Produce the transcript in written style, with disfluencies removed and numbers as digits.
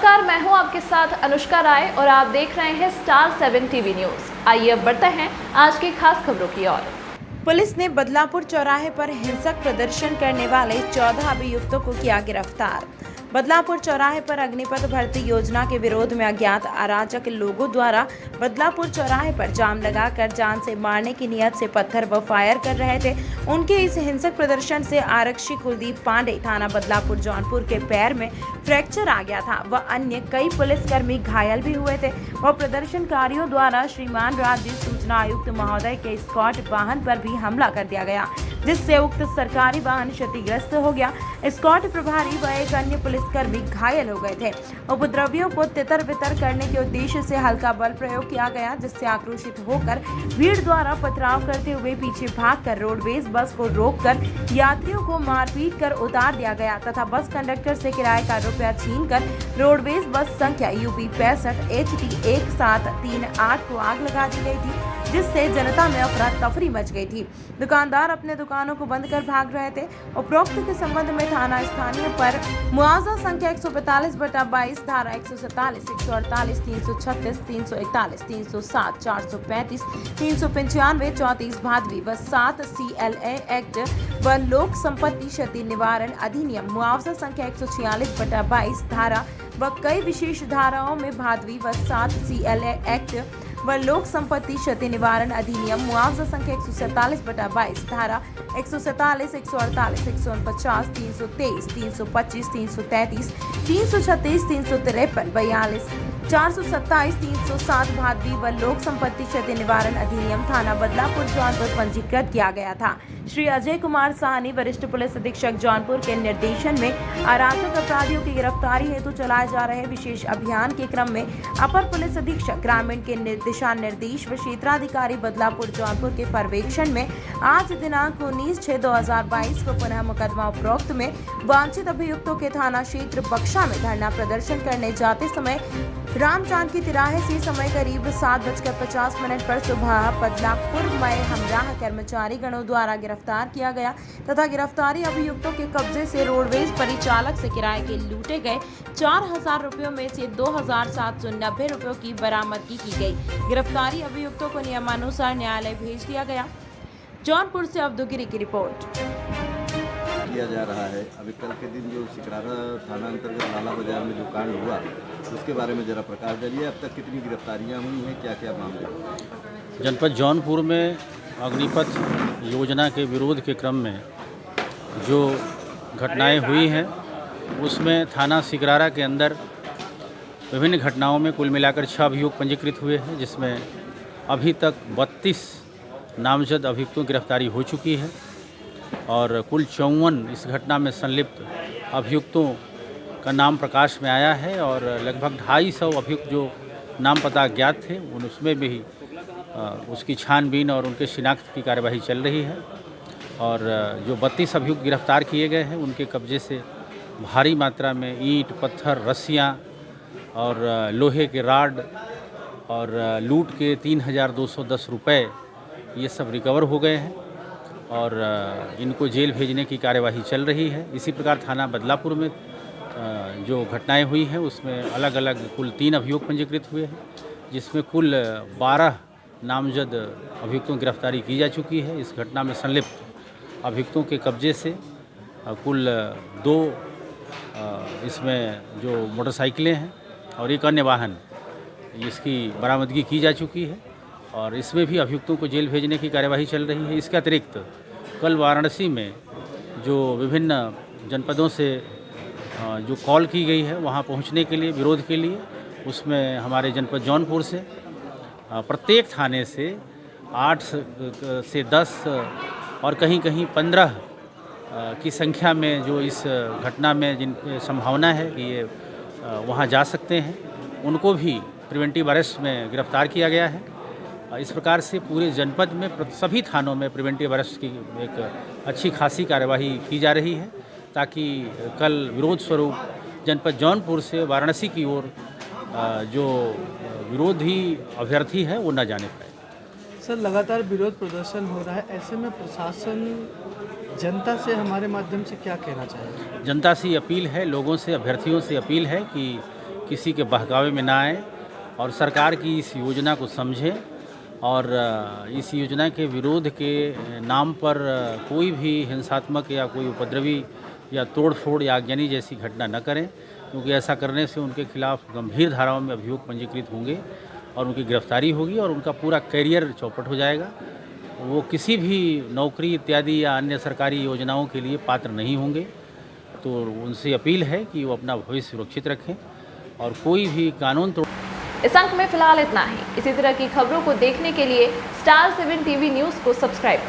नमस्कार, मैं हूं आपके साथ अनुष्का राय और आप देख रहे हैं स्टार 7 टीवी न्यूज। आइए अब बढ़ते हैं आज की खास खबरों की ओर। पुलिस ने बदलापुर चौराहे पर हिंसक प्रदर्शन करने वाले 14 अभियुक्तों को किया गिरफ्तार। बदलापुर चौराहे पर अग्निपथ भर्ती योजना के विरोध में अज्ञात अराजक लोगों द्वारा बदलापुर चौराहे पर जाम लगाकर जान से मारने की नियत से पत्थर व फायर कर रहे थे। उनके इस हिंसक प्रदर्शन से आरक्षी कुलदीप पांडे थाना बदलापुर जौनपुर के पैर में फ्रैक्चर आ गया था व अन्य कई पुलिसकर्मी घायल भी हुए थे। और प्रदर्शनकारियों द्वारा श्रीमान राज्य सूचना आयुक्त महोदय के स्कॉट वाहन पर भी हमला कर दिया गया, जिससे उक्त सरकारी वाहन क्षतिग्रस्त हो गया। स्कॉट प्रभारी व एक अन्य पुलिसकर्मी घायल हो गए थे। उपद्रवियों को तितर बितर करने के उद्देश्य से हल्का बल प्रयोग किया गया, जिससे आक्रोशित होकर भीड़ द्वारा पथराव करते हुए पीछे भागकर रोडवेज बस को रोककर यात्रियों को मारपीट कर उतार दिया गया तथा बस कंडक्टर से किराए का रुपया छीनकर रोडवेज बस संख्या UP 65 HT 1738 को आग लगा दी गई थी, जिससे जनता में अफरा तफरी मच गई थी। दुकानदार अपने दुकानों को बंद कर भाग रहे थे। उपरोक्त के संबंध में थाना स्थानीय पर मुआवजा संख्या 145/22 धारा 147, 148, 336, 341, 307, 435, 395, 34 भादवी व 7 CLA एक्ट व लोक संपत्ति क्षति निवारण अधिनियम मुआवजा संख्या 146/22 धारा व कई विशेष धाराओं में भादवी व 7 CLA एक्ट व लोक संपत्ति क्षति निवारण अधिनियम मुआवजा संख्या 147/22 धारा 147, 148, 149, 323, 325, 333, 336, 353, 42, 427, 307 भादवी व लोक संपत्ति क्षति निवारण अधिनियम थाना बदलापुर जौनपुर पंजीकृत किया गया था। श्री अजय कुमार साहनी वरिष्ठ पुलिस अधीक्षक जौनपुर के निर्देशन में अराजक अपराधियों की गिरफ्तारी हेतु चलाए जा रहे विशेष अभियान के क्रम में अपर पुलिस अधीक्षक ग्रामीण के दिशा निर्देश व क्षेत्राधिकारी बदलापुर जौनपुर के पर्यवेक्षण में आज दिनांक 19/6/2022 को पुनः मुकदमा उपरोक्त में वांछित अभियुक्तों के थाना क्षेत्र बक्सा में धरना प्रदर्शन करने जाते समय रामचांद की तिराहे से समय करीब 7:50 पर सुबह बदलापुर में हमराह कर्मचारी गणों द्वारा गिरफ्तार किया गया तथा गिरफ्तारी अभियुक्तों के कब्जे से रोडवेज परिचालक से किराए के लूटे गए 4,000 रुपयों में से 2,790 रुपयों की बरामदगी की गई। गिरफ्तारी अभियुक्तों को नियमानुसार न्यायालय भेज दिया गया। जौनपुर से अब्दुगिरी की रिपोर्ट। किया जा रहा है। अभी कल के दिन जो सिकरारा थाना अंतर्गत लाला बाजार में जो कांड हुआ उसके बारे में जरा प्रकाश डालिए। अब तक कितनी गिरफ्तारियां हुई हैं, क्या क्या मामले? जनपद जौनपुर में अग्निपथ योजना के विरोध के क्रम में जो घटनाएं हुई हैं उसमें थाना सिकरारा के अंदर विभिन्न घटनाओं में कुल मिलाकर 6 अभियुक्त पंजीकृत हुए हैं, जिसमें अभी तक 32 नामजद अभियुक्तों की गिरफ्तारी हो चुकी है और कुल 54 इस घटना में संलिप्त अभियुक्तों का नाम प्रकाश में आया है और लगभग 250 अभियुक्त जो नाम पता अज्ञात थे उसमें भी उसकी छानबीन और उनके शिनाख्त की कार्यवाही चल रही है। और जो 32 अभियुक्त गिरफ्तार किए गए हैं उनके कब्जे से भारी मात्रा में ईंट, पत्थर, रस्सियाँ और लोहे के राड और लूट के 3,210 रुपये ये सब रिकवर हो गए हैं और इनको जेल भेजने की कार्यवाही चल रही है। इसी प्रकार थाना बदलापुर में जो घटनाएं हुई हैं उसमें अलग अलग कुल 3 अभियुक्त पंजीकृत हुए हैं, जिसमें कुल 12 नामजद अभियुक्तों की गिरफ्तारी की जा चुकी है। इस घटना में संलिप्त अभियुक्तों के कब्जे से कुल 2 इसमें जो मोटरसाइकिलें हैं और एक अन्य वाहन इसकी बरामदगी की जा चुकी है और इसमें भी अभियुक्तों को जेल भेजने की कार्यवाही चल रही है। इसके अतिरिक्त कल वाराणसी में जो विभिन्न जनपदों से जो कॉल की गई है वहां पहुंचने के लिए, विरोध के लिए, उसमें हमारे जनपद जौनपुर से प्रत्येक थाने से 8 से 10 और कहीं कहीं 15 की संख्या में जो इस घटना में जिन संभावना है कि ये वहाँ जा सकते हैं उनको भी प्रिवेंटिव अरेस्ट में गिरफ्तार किया गया है। इस प्रकार से पूरे जनपद में सभी थानों में प्रिवेंटिव अरेस्ट की एक अच्छी खासी कार्यवाही की जा रही है ताकि कल विरोध स्वरूप जनपद जौनपुर से वाराणसी की ओर जो विरोधी अभ्यर्थी है वो न जाने पाए। सर, लगातार विरोध प्रदर्शन हो रहा है, ऐसे में प्रशासन जनता से हमारे माध्यम से क्या कहना चाहिए? जनता से अपील है, लोगों से, अभ्यर्थियों से अपील है कि किसी के बहकावे में ना आए और सरकार की इस योजना को समझें और इस योजना के विरोध के नाम पर कोई भी हिंसात्मक या कोई उपद्रवी या तोड़-फोड़ या आगजनी जैसी घटना न करें, क्योंकि ऐसा करने से उनके खिलाफ गंभीर धाराओं में अभियोग पंजीकृत होंगे और उनकी गिरफ्तारी होगी और उनका पूरा करियर चौपट हो जाएगा। वो किसी भी नौकरी इत्यादि या अन्य सरकारी योजनाओं के लिए पात्र नहीं होंगे। तो उनसे अपील है कि वो अपना भविष्य सुरक्षित रखें और कोई भी कानून तोड़ इस अंक में फिलहाल इतना ही। इसी तरह की खबरों को देखने के लिए स्टार 7 टीवी न्यूज़ को सब्सक्राइब करें।